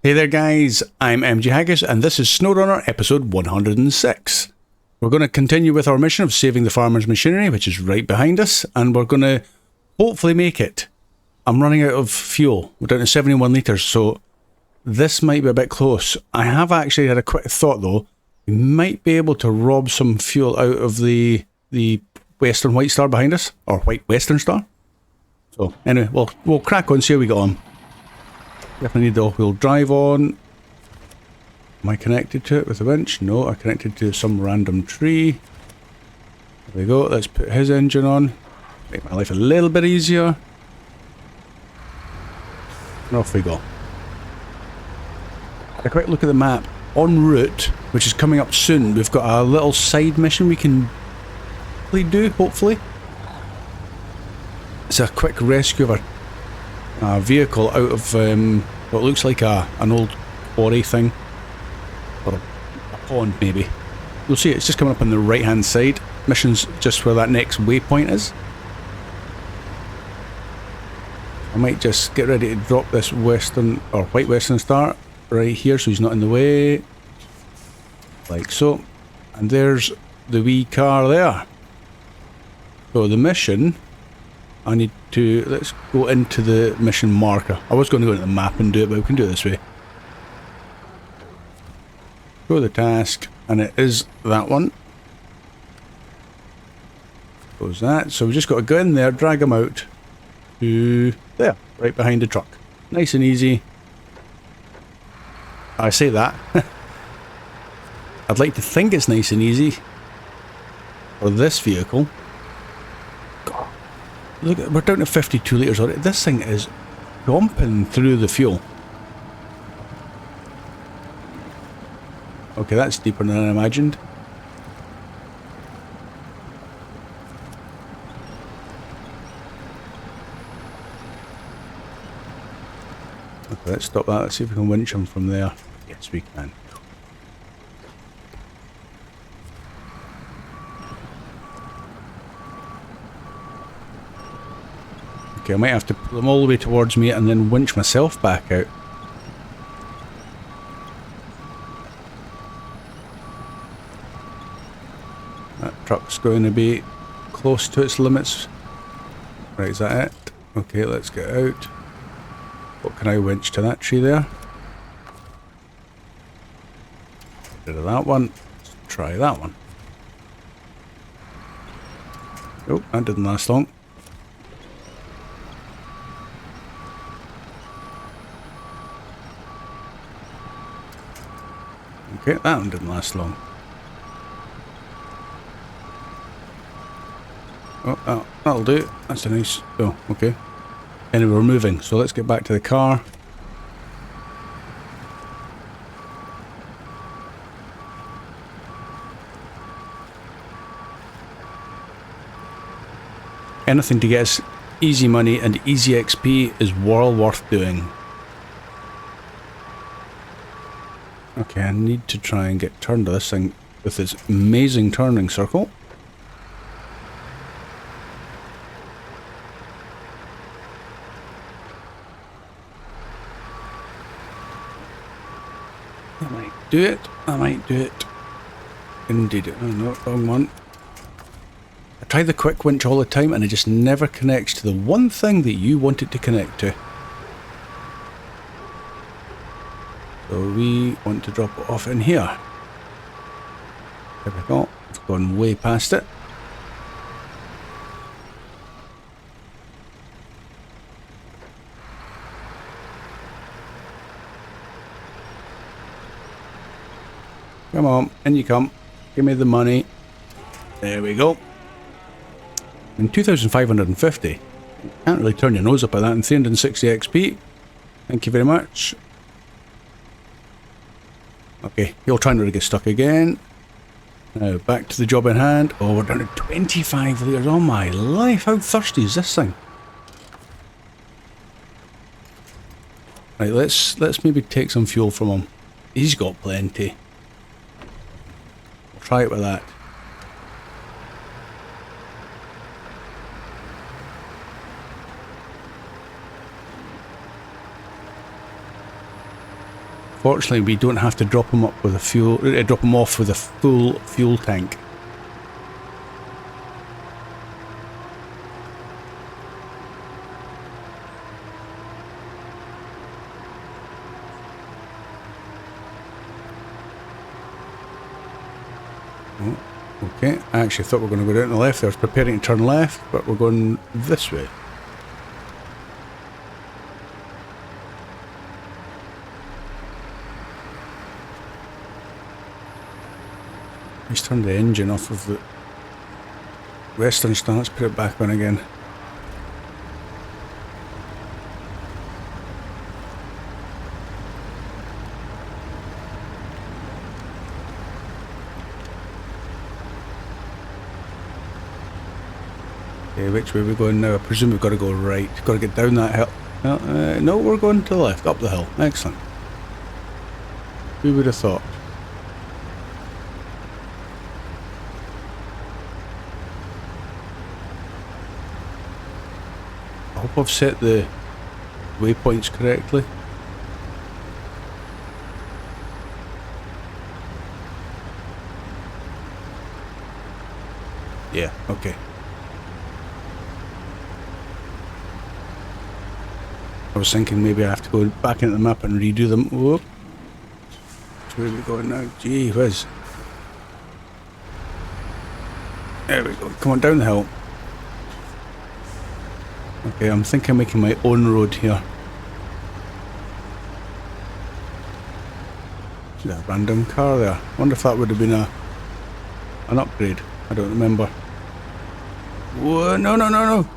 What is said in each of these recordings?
Hey there guys, I'm MG Haggis and this is Snowrunner episode 106. We're going to continue with our mission of saving the farmer's machinery, which is right behind us, and we're going to hopefully make it. I'm running out of fuel. We're down to 71 litres, so this might be a bit close. I have actually had a quick thought though. We might be able to rob some fuel out of the Western White Star behind us, or White Western Star. So anyway, we'll crack on, see how we get on. Definitely need the all-wheel drive on. Am I connected to it with the winch? No, I connected to some random tree. There we go, let's put his engine on. Make my life a little bit easier. And off we go. Had a quick look at the map. En route, which is coming up soon, we've got a little side mission we can do, hopefully. It's a quick rescue of a vehicle out of what looks like an old quarry thing, or a pond maybe. You'll see it's just coming up on the right hand side. Mission's just where that next waypoint is. I might just get ready to drop this Western or White Western Star right here so he's not in the way, like so. And there's the wee car there. So the mission, I need to, let's go into the mission marker. I was going to go into the map and do it, but we can do it this way. Go to the task, and it is that one. Goes that. So we just got to go in there, drag him out to there, right behind the truck. Nice and easy. I say that. I'd like to think it's nice and easy for this vehicle. Look, we're down to 52 litres already. This thing is gomping through the fuel. Okay, that's deeper than I imagined. Okay, let's stop that. Let's see if we can winch him from there. Yes, we can. Okay, I might have to pull them all the way towards me and then winch myself back out. That truck's going to be close to its limits. Right, is that it? Okay, let's get out. What can I winch to that tree there? Get rid of that one. Let's try that one. Oh, that didn't last long. Okay, that one didn't last long. Oh, that'll do. That's a nice... Oh, okay. Anyway, we're moving, so let's get back to the car. Anything to get us easy money and easy XP is well worth doing. Okay, I need to try and get turned to this thing with its amazing turning circle. I might do it. I might do it. Indeed. Oh no, wrong one. I try the quick winch all the time and it just never connects to the one thing that you want it to connect to. So we want to drop it off in here. There we go. We've gone way past it. Come on, in you come. Give me the money. There we go. And 2,550. Can't really turn your nose up at that. And 360 XP. Thank you very much. Okay, you'll try not to get stuck again. Now, back to the job in hand. Oh, we're down to 25 litres. Oh my life, how thirsty is this thing? Right, let's maybe take some fuel from him. He's got plenty. We'll try it with that. Fortunately, we don't have to drop them up with a fuel. Drop them off with a full fuel tank. Oh, okay, I actually thought we were going to go down to the left. I was preparing to turn left, but we're going this way. Let's turn the engine off of the Western Star. Let's put it back on again. Okay, which way are we going now? I presume we've got to go right. Got to get down that hill. No, we're going to the left, up the hill. Excellent. Who would have thought? I hope I've set the waypoints correctly. Yeah, okay. I was thinking maybe I have to go back into the map and redo them. Whoop. Where are we going now? Gee whiz. There we go. Come on, down the hill. Okay, I'm thinking of making my own road here. There's a random car there. I wonder if that would have been an upgrade. I don't remember. Whoa, no, no, no, no.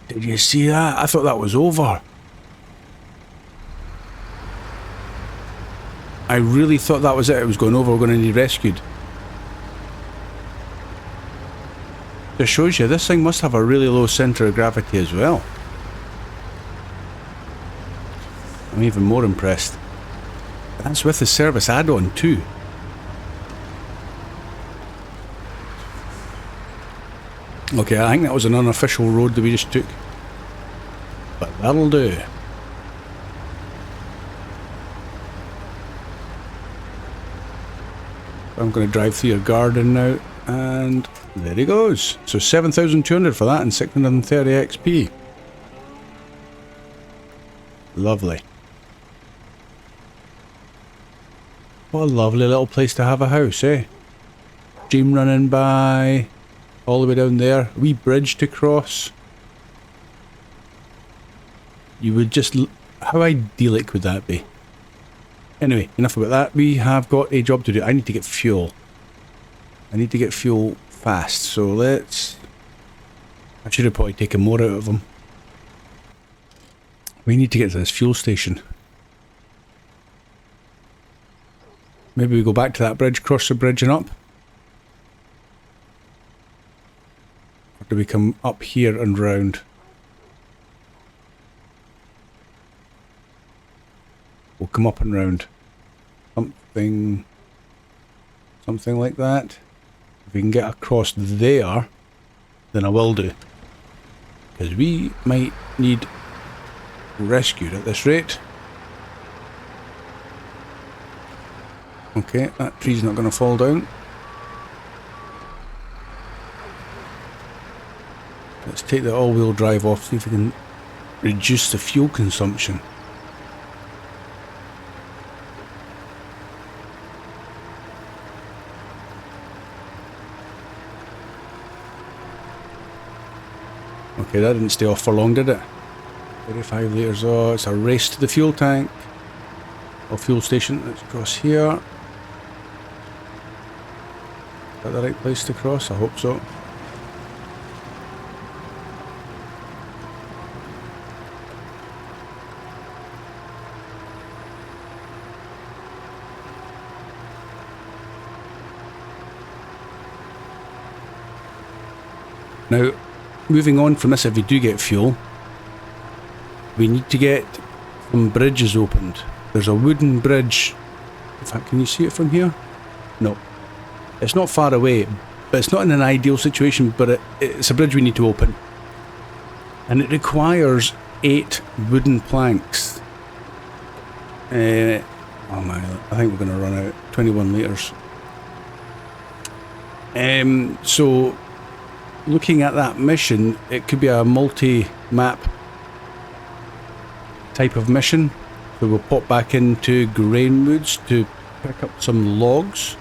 Did you see that? I thought that was over. I really thought that was it. It was going over. We're going to need rescued. Just shows you this thing must have a really low centre of gravity as well. I'm even more impressed. That's with the service add-on too. Okay, I think that was an unofficial road that we just took. But that'll do. I'm going to drive through your garden now, and there he goes. So 7,200 for that and 630 XP. Lovely. What a lovely little place to have a house, eh? Stream running by, all the way down there. A wee bridge to cross. You would just... How idyllic would that be? Anyway, enough about that. We have got a job to do. I need to get fuel. I need to get fuel fast, so let's... I should have probably taken more out of them. We need to get to this fuel station. Maybe we go back to that bridge, cross the bridge and up. Or do we come up here and round? We'll come up and round. Something like that. If we can get across there, then I will do. Because we might need rescued at this rate. Okay, that tree's not going to fall down. Let's take the all-wheel drive off, see if we can reduce the fuel consumption. Okay, that didn't stay off for long, did it? 35 litres. Oh, it's a race to the fuel tank. Or fuel station. Let's cross here. Is that the right place to cross? I hope so. Now, moving on from this, if we do get fuel, we need to get some bridges opened. There's a wooden bridge. In fact, can you see it from here? No. It's not far away, but it's not in an ideal situation, but it's a bridge we need to open. And it requires 8 wooden planks. Oh my, I think we're going to run out. 21 litres. So, looking at that mission, it could be a multi-map type of mission. So we'll pop back into Grainwoods to pick up some logs.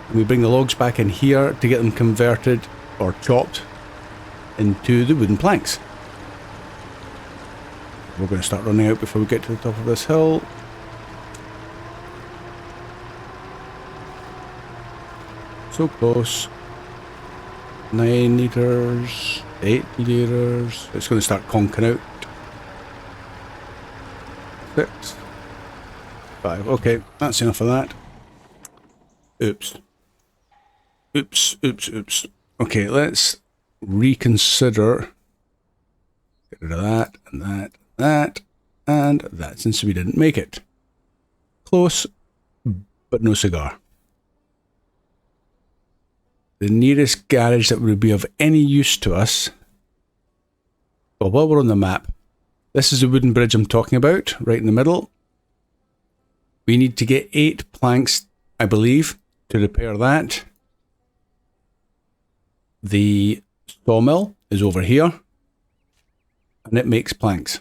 And we bring the logs back in here to get them converted or chopped into the wooden planks. We're going to start running out before we get to the top of this hill. So close. 9 litres, 8 litres. It's going to start conking out. 6, 5. Okay, that's enough of that. Oops. Oops, oops, oops. Okay, let's reconsider. Get rid of that, and that, that, and that, since we didn't make it. Close, but no cigar. The nearest garage that would be of any use to us. Well, while we're on the map, this is the wooden bridge I'm talking about, right in the middle. We need to get 8 planks, I believe, to repair that. The sawmill is over here, and it makes planks.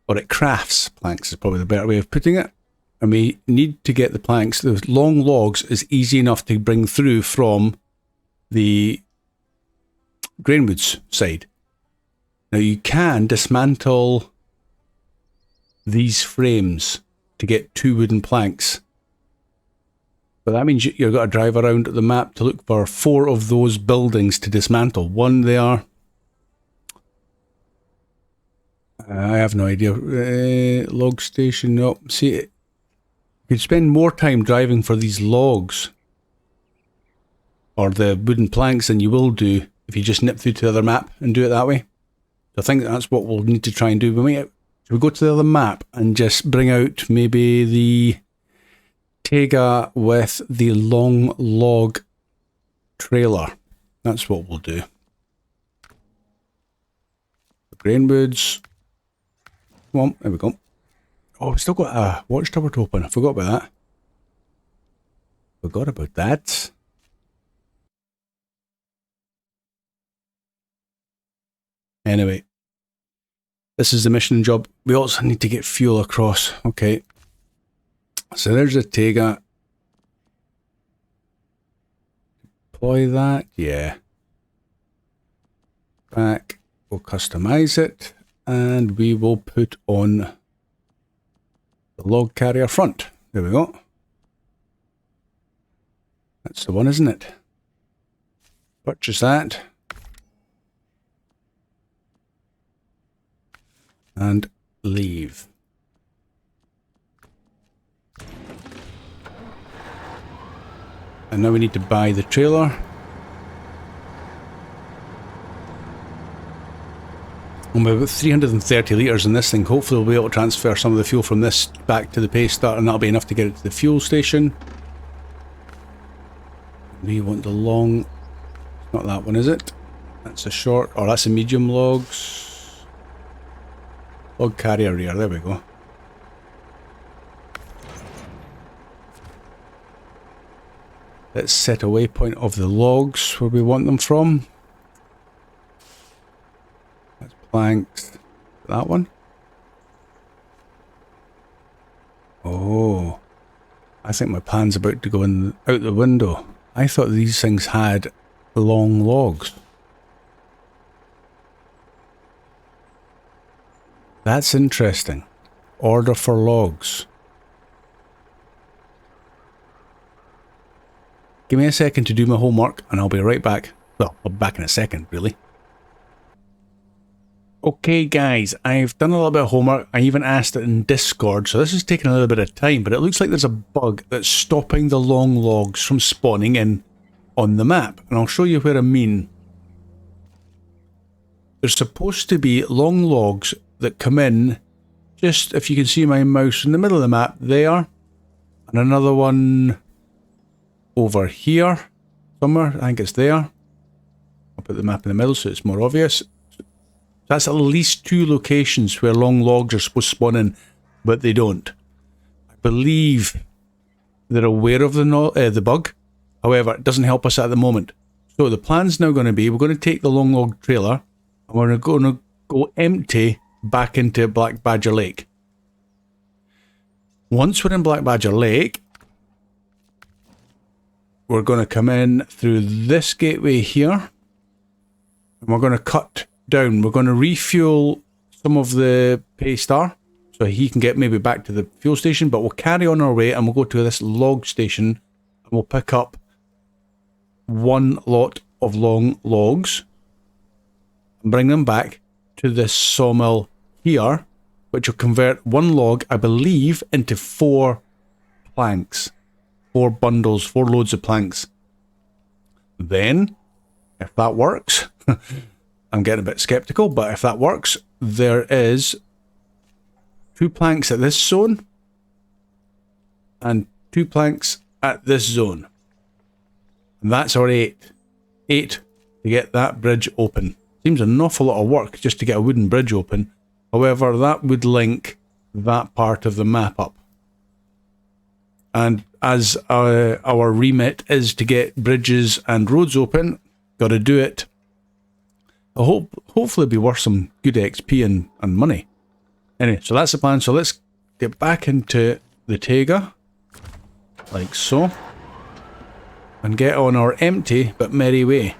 Or it crafts planks is probably the better way of putting it. And we need to get the planks. Those long logs is easy enough to bring through from the Grainwoods side. Now you can dismantle these frames to get 2 wooden planks. But that means you've got to drive around the map to look for 4 of those buildings to dismantle. One there. I have no idea. Log station, no. See, you'd spend more time driving for these logs or the wooden planks than you will do if you just nip through to the other map and do it that way. So I think that's what we'll need to try and do. Should we go to the other map and just bring out maybe the Tega with the long log trailer? That's what we'll do. Grainwoods. Come on, there we go. Oh, we've still got a watchtower to open. I forgot about that. Forgot about that. Anyway, this is the mission job. We also need to get fuel across. Okay. So there's the Tega. Deploy that. Yeah. Back. We'll customize it. And we will put on the log carrier front. There we go. That's the one, isn't it? Purchase that. And leave. And now we need to buy the trailer. And we've got 330 litres in this thing. Hopefully we'll be able to transfer some of the fuel from this back to the paste starter, and that'll be enough to get it to the fuel station. We want the long... Not that one, is it? That's a short... Or that's a medium logs. Log carrier rear, there we go. Let's set a waypoint of the logs where we want them from. That's planks. That one. Oh, I think my pan's about to go out the window. I thought these things had long logs. That's interesting. Order for logs. Give me a second to do my homework and I'll be right back. Well, I'll be back in a second, really. Okay guys, I've done a little bit of homework. I even asked it in Discord, so this is taking a little bit of time, but it looks like there's a bug that's stopping the long logs from spawning in on the map. And I'll show you where I mean. There's supposed to be long logs that come in, just if you can see my mouse in the middle of the map there, and another one over here somewhere. I think it's there. I'll put the map in the middle so it's more obvious. That's at least 2 locations where long logs are supposed to spawn in. but they don't. I believe they're aware of the bug. However, it doesn't help us at the moment. So the plan's now going to be, we're going to take the long log trailer and we're going to go empty back into Black Badger Lake. Once we're in Black Badger Lake, we're going to come in through this gateway here and we're going to cut down. We're going to refuel some of the Paystar so he can get maybe back to the fuel station, but we'll carry on our way and we'll go to this log station and we'll pick up one lot of long logs and bring them back to this sawmill here, which will convert one log, I believe, into 4 planks. 4 bundles, 4 loads of planks. Then, if that works, I'm getting a bit skeptical, but if that works, there is 2 planks at this zone and 2 planks at this zone. And that's our 8. 8 to get that bridge open. Seems an awful lot of work just to get a wooden bridge open. However, that would link that part of the map up. And as our remit is to get bridges and roads open, got to do it. Hopefully it'll be worth some good XP and money. Anyway, so that's the plan. So let's get back into the Taiga, like so, and get on our empty but merry way.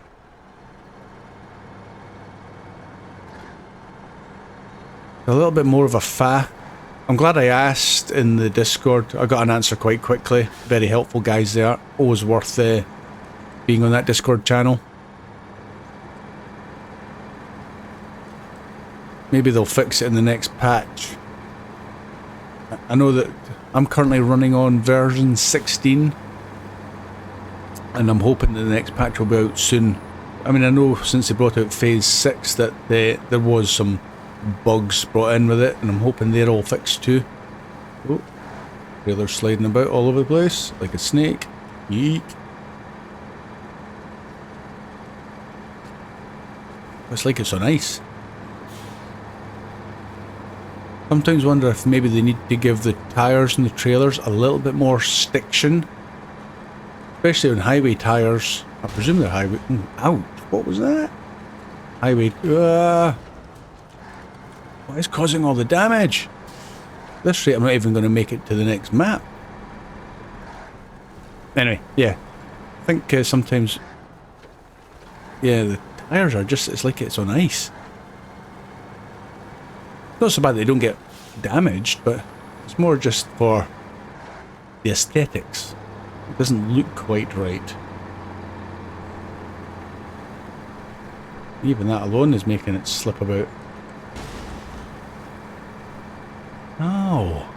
A little bit more of a fa. I'm glad I asked in the Discord. I got an answer quite quickly. Very helpful guys there. Always worth being on that Discord channel. Maybe they'll fix it in the next patch. I know that I'm currently running on version 16. And I'm hoping that the next patch will be out soon. I mean, I know since they brought out phase 6 that there was some bugs brought in with it, and I'm hoping they're all fixed too. Oh, trailer's sliding about all over the place like a snake. Yeek. It's like it's on ice. Sometimes wonder if maybe they need to give the tyres and the trailers a little bit more stiction, especially on highway tyres. I presume they're highway. Ouch! What was that? Highway. What is causing all the damage? At this rate, I'm not even going to make it to the next map. Anyway, yeah. I think sometimes... Yeah, the tyres are just... It's like it's on ice. Not so bad they don't get damaged, but it's more just for the aesthetics. It doesn't look quite right. Even that alone is making it slip about. Oh.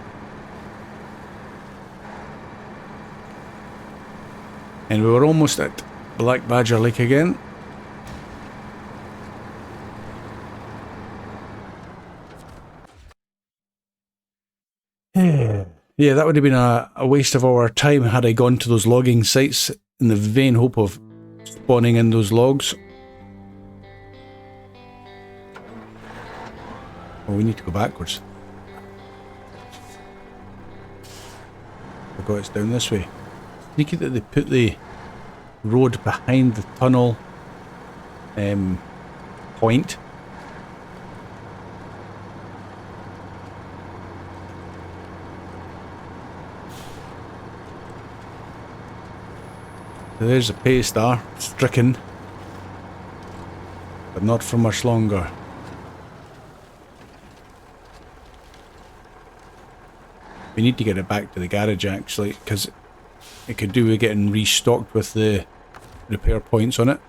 And we were almost at Black Badger Lake again. Yeah, that would have been a waste of our time had I gone to those logging sites in the vain hope of spawning in those logs. Oh, we need to go backwards. I forgot it's down this way. Sneaky that they put the road behind the tunnel point. So there's a Paystar, stricken, but not for much longer. We need to get it back to the garage actually, because it could do with getting restocked with the repair points on it.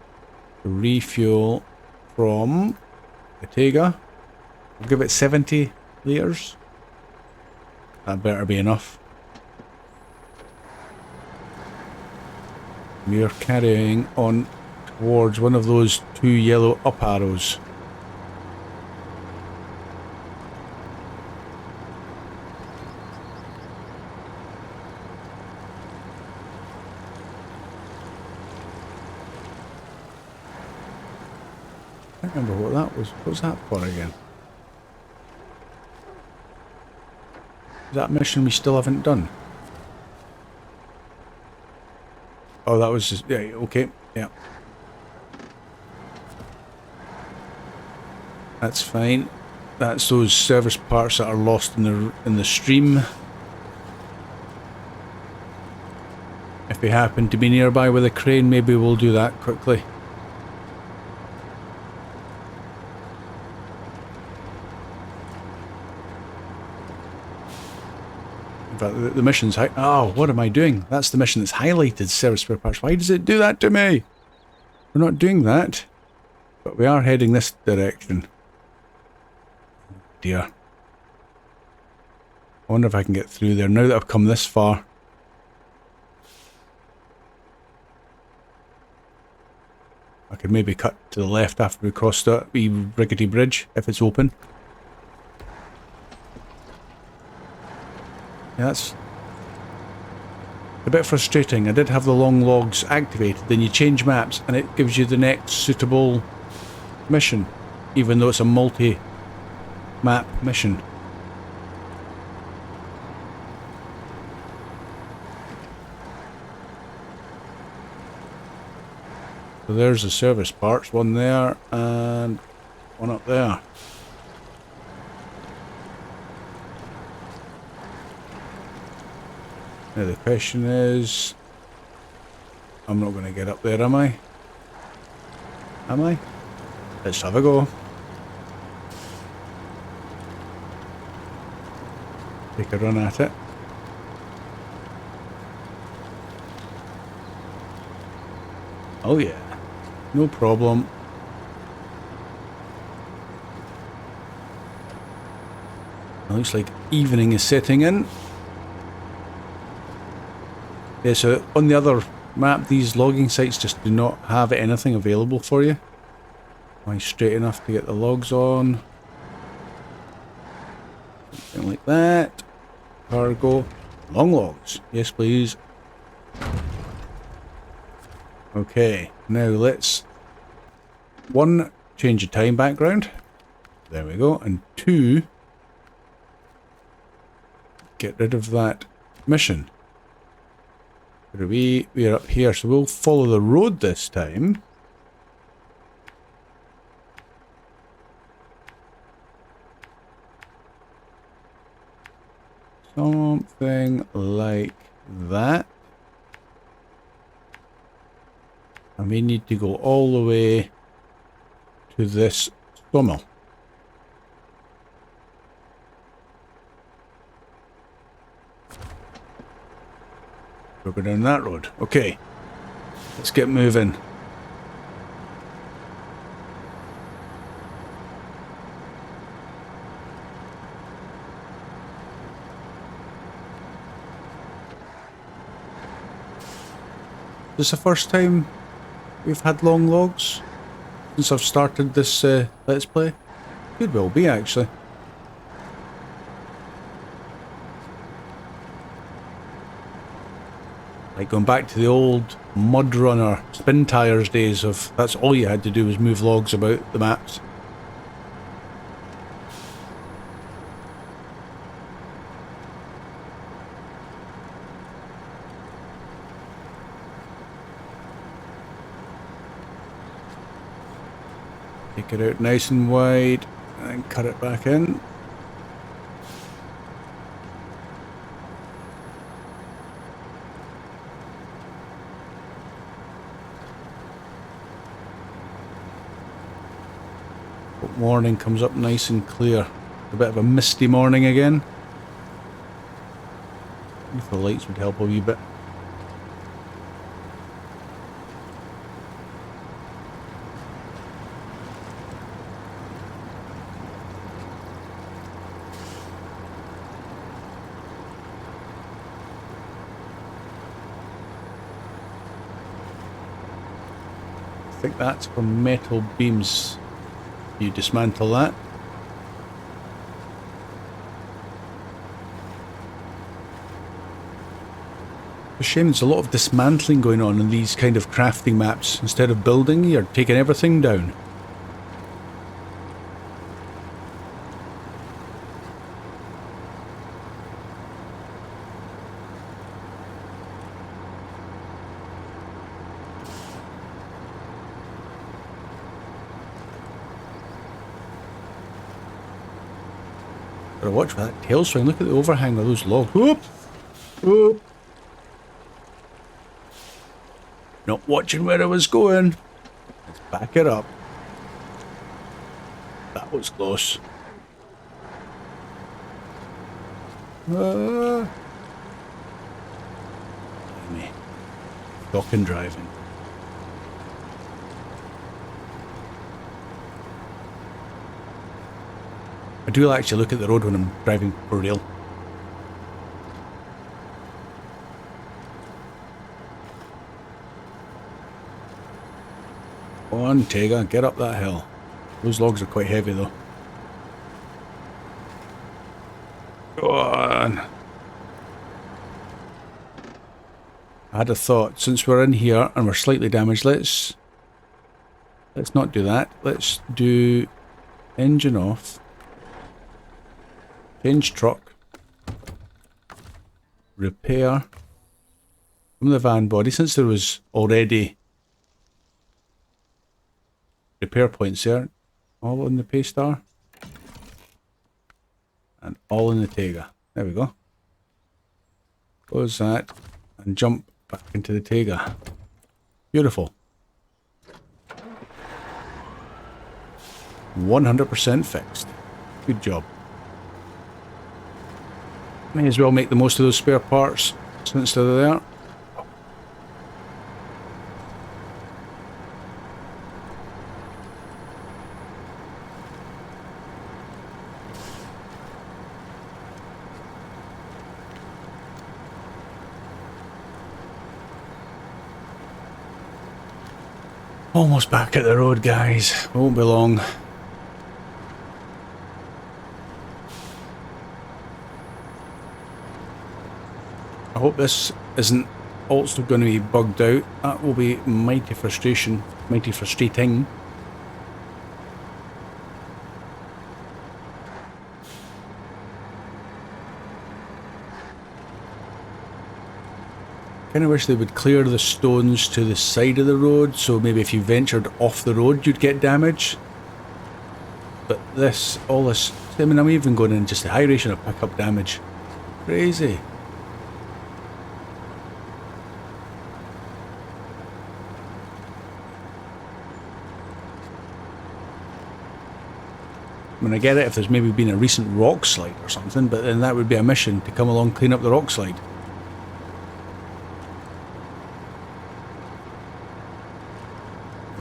Refuel from the Taiga. We'll give it 70 litres. That better be enough. We are carrying on towards one of those 2 yellow up arrows. I can't remember what that was. What was that for again? Is that a mission we still haven't done? Oh, that was just... Yeah, okay. Yeah. That's fine. That's those service parts that are lost in the stream. If we happen to be nearby with a crane, maybe we'll do that quickly. In fact, the mission's... Oh, what am I doing? That's the mission that's highlighted, service spare parts. Why does it do that to me? We're not doing that. But we are heading this direction. Dear. I wonder if I can get through there now that I've come this far. I could maybe cut to the left after we cross that wee rickety bridge, if it's open. Yeah, that's a bit frustrating. I did have the long logs activated, then you change maps and it gives you the next suitable mission, even though it's a multi-map mission. So there's the service parts, one there and one up there. Now the question is, I'm not going to get up there, am I? Am I? Let's have a go. Take a run at it. Oh yeah. No problem. It looks like evening is setting in. Yeah, so on the other map, these logging sites just do not have anything available for you. Am I straight enough to get the logs on? Something like that. Cargo. Long logs. Yes, please. Okay, now let's, one, change the time background. There we go. And two, get rid of that mission. Where are we? We're up here, so we'll follow the road this time. Something like that. And we need to go all the way to this sawmill. We'll go down that road. Okay. Let's get moving. This is the first time we've had long logs since I've started this Let's Play. Could well be, actually. Like going back to the old mud runner spin tires days of that's all you had to do was move logs about the maps. Take it out nice and wide and cut it back in. Morning comes up nice and clear. A bit of a misty morning again. If the lights would help a wee bit. I think that's for metal beams. You dismantle that. It's a shame there's a lot of dismantling going on in these kind of crafting maps. Instead of building, you're taking everything down. Gotta watch for that tail swing. Look at the overhang of those logs. Whoop! Whoop! Not watching where I was going. Let's back it up. That was close. Me. Talking driving. I do actually look at the road when I'm driving for real. Go on, Tega, get up that hill. Those logs are quite heavy though. Go on. I had a thought, since we're in here and we're slightly damaged, let's not do that. Let's do engine off. Change truck. Repair. From the van body, since there was already repair points there, all in the Paystar. And all in the Tega. There we go. Close that and jump back into the Tega. Beautiful. 100% fixed. Good job. May as well make the most of those spare parts since they're there. Almost back at the road, guys. Won't be long. I hope this isn't also going to be bugged out. That will be mighty frustrating. Kind of wish they would clear the stones to the side of the road, so maybe if you ventured off the road you'd get damage. But this, all this, I mean, I'm even going in just a high ratio of pickup damage. Crazy. I mean, I get it if there's maybe been a recent rock slide or something, but then that would be a mission to come along, clean up the rock slide.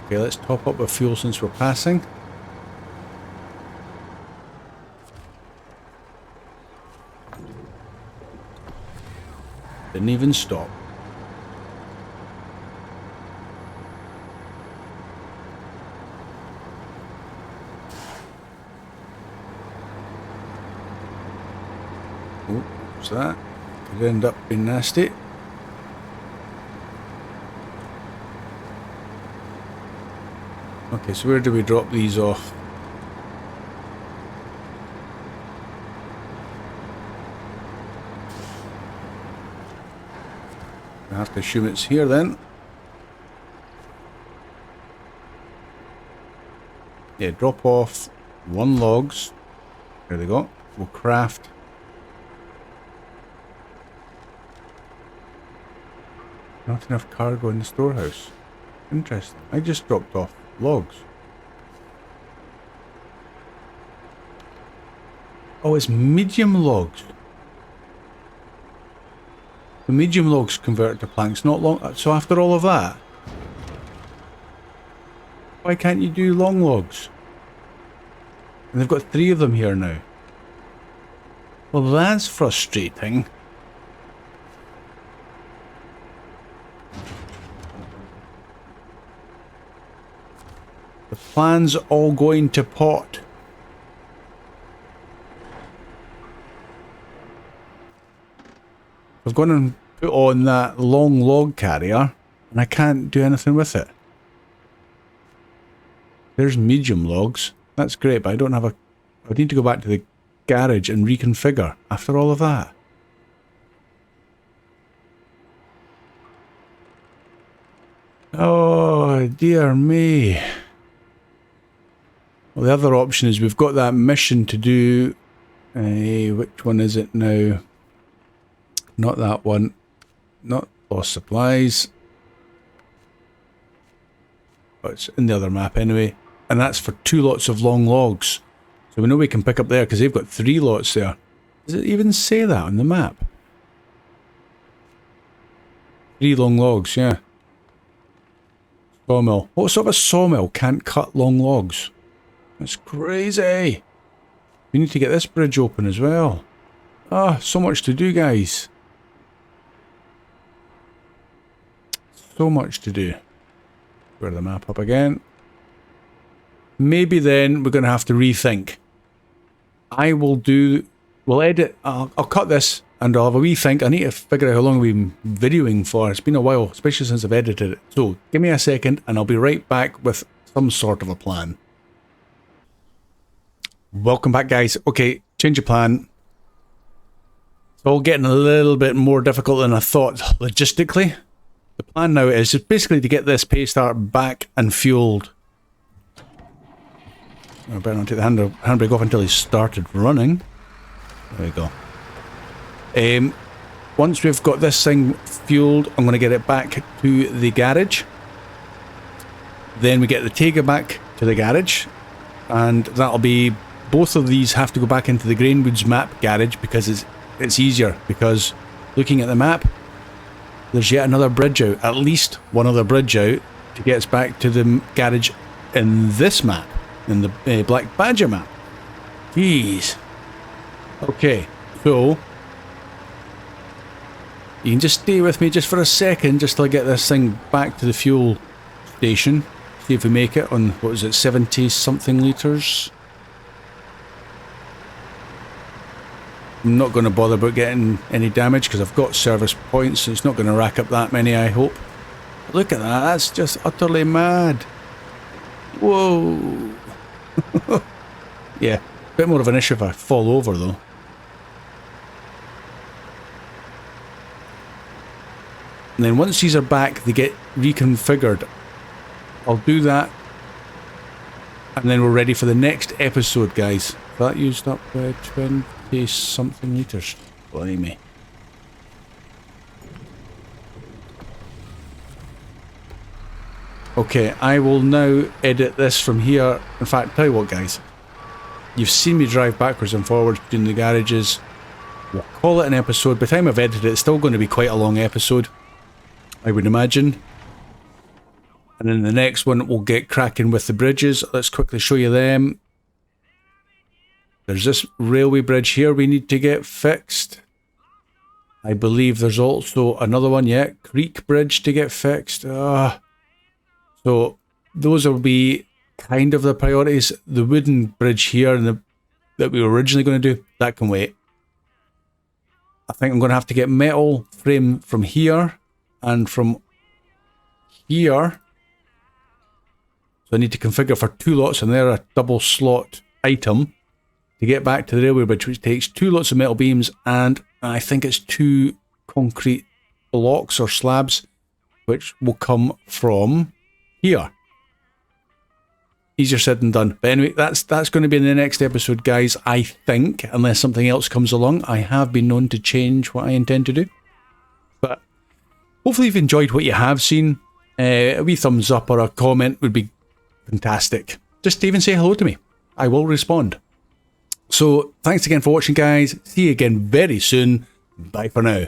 Okay, let's top up with fuel since we're passing. Didn't even stop. Oh, what's that? Could end up being nasty. Okay, so where do we drop these off? I have to assume it's here then. Yeah, drop off 1 logs. There they go. We'll craft. Not enough cargo in the storehouse. Interesting. I just dropped off logs. Oh, it's medium logs. The medium logs convert to planks, not long. So after all of that, why can't you do long logs? And they've got 3 of them here now. Well, that's frustrating. The plan's all going to pot. I've gone and put on that long log carrier and I can't do anything with it. There's medium logs. That's great, but I don't have a... I need to go back to the garage and reconfigure after all of that. Oh, dear me. Well, the other option is we've got that mission to do Which one is it now? Not that one. Not lost supplies. But it's in the other map anyway. And that's for 2 lots of long logs. So we know we can pick up there because they've got 3 lots there. Does it even say that on the map? 3 long logs, yeah. Sawmill. What sort of a sawmill can't cut long logs? That's crazy. We need to get this bridge open as well. Ah, so much to do, guys. So much to do. Square the map up again. Maybe then we're going to have to rethink. We'll edit, I'll cut this and I'll have a rethink. I need to figure out how long we've been videoing for. It's been a while, especially since I've edited it. So give me a second and I'll be right back with some sort of a plan. Welcome back, guys. Okay, change of plan. It's all getting a little bit more difficult than I thought logistically. The plan now is just basically to get this paystart back and fueled. I better not take the handbrake off until he's started running. There we go. Once we've got this thing fueled, I'm going to get it back to the garage. Then we get the Tega back to the garage. And that'll be... Both of these have to go back into the Grainwoods map garage because it's easier. Because looking at the map, there's yet another bridge out. At least one other bridge out to get us back to the garage in this map. In the Black Badger map. Jeez. Okay, so you can just stay with me just for a second, just till I get this thing back to the fuel station. See if we make it on, what was it, 70 something litres. I'm not going to bother about getting any damage because I've got service points, so it's not going to rack up that many, I hope. Look at that, that's just utterly mad. Whoa. Yeah, a bit more of an issue if I fall over though. And then once these are back, they get reconfigured. I'll do that. And then we're ready for the next episode, guys. That used up 20 something litres. Blimey. Okay, I will now edit this from here. In fact, tell you what, guys. You've seen me drive backwards and forwards between the garages. We'll call it an episode. By the time I've edited it, it's still going to be quite a long episode, I would imagine. And then the next one, we'll get cracking with the bridges. Let's quickly show you them. There's this railway bridge here we need to get fixed. I believe there's also another one, yeah, Creek Bridge to get fixed. So those will be kind of the priorities. The wooden bridge here and that we were originally going to do, that can wait. I think I'm going to have to get metal frame from here and from here. So I need to configure for 2 lots and they're a double slot item to get back to the railway bridge, which takes 2 lots of metal beams and I think it's 2 concrete blocks or slabs, which will come from here. Easier said than done. But anyway, that's going to be in the next episode, guys, I think, unless something else comes along. I have been known to change what I intend to do. But hopefully you've enjoyed what you have seen. A wee thumbs up or a comment would be fantastic. Just even say hello to me. I will respond. So, thanks again for watching, guys. See you again very soon. Bye for now.